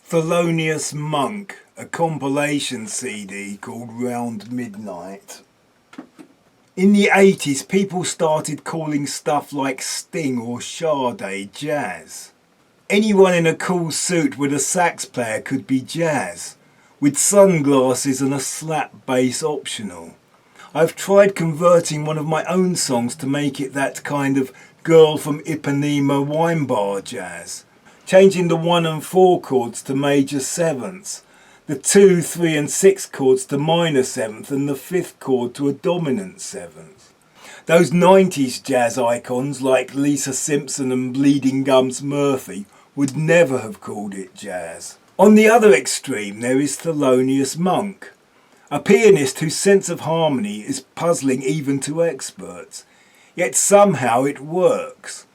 Thelonious Monk, a compilation CD called Round Midnight. In the 80s, people started calling stuff like Sting or Sade jazz. Anyone in a cool suit with a sax player could be jazz, with sunglasses and a slap bass optional. I've tried converting one of my own songs to make it that kind of Girl from Ipanema wine bar jazz, changing the 1 and 4 chords to major sevenths, the 2, 3 and 6 chords to minor seventh, and the 5th chord to a dominant seventh. Those 90s jazz icons like Lisa Simpson and Bleeding Gums Murphy would never have called it jazz. On the other extreme there is Thelonious Monk, a pianist whose sense of harmony is puzzling even to experts, yet somehow it works.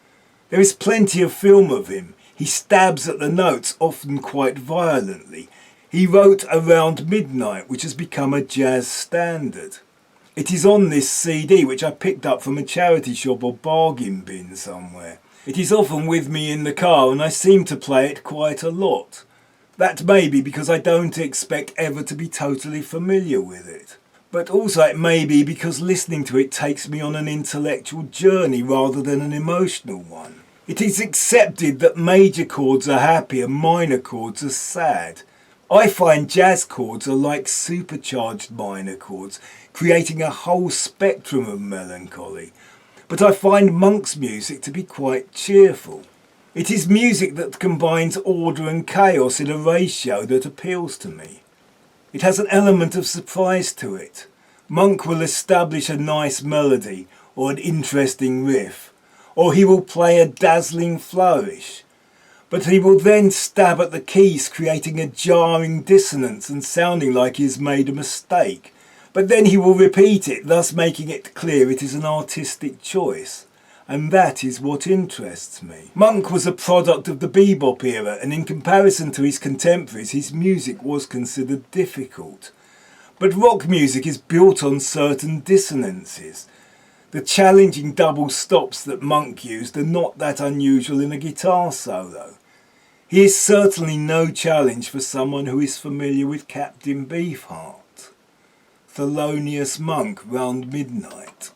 There is plenty of film of him. He stabs at the notes, often quite violently. He wrote Around Midnight, which has become a jazz standard. It is on this CD, which I picked up from a charity shop or bargain bin somewhere. It is often with me in the car and I seem to play it quite a lot. That may be because I don't expect ever to be totally familiar with it. But also it may be because listening to it takes me on an intellectual journey rather than an emotional one. It is accepted that major chords are happy and minor chords are sad. I find jazz chords are like supercharged minor chords, creating a whole spectrum of melancholy. But I find Monk's music to be quite cheerful. It is music that combines order and chaos in a ratio that appeals to me. It has an element of surprise to it. Monk will establish a nice melody or an interesting riff, or he will play a dazzling flourish. But he will then stab at the keys, creating a jarring dissonance and sounding like he has made a mistake. But then he will repeat it, thus making it clear it is an artistic choice. And that is what interests me. Monk was a product of the bebop era, and in comparison to his contemporaries, his music was considered difficult. But rock music is built on certain dissonances. The challenging double stops that Monk used are not that unusual in a guitar solo. He is certainly no challenge for someone who is familiar with Captain Beefheart. Thelonious Monk, Round Midnight.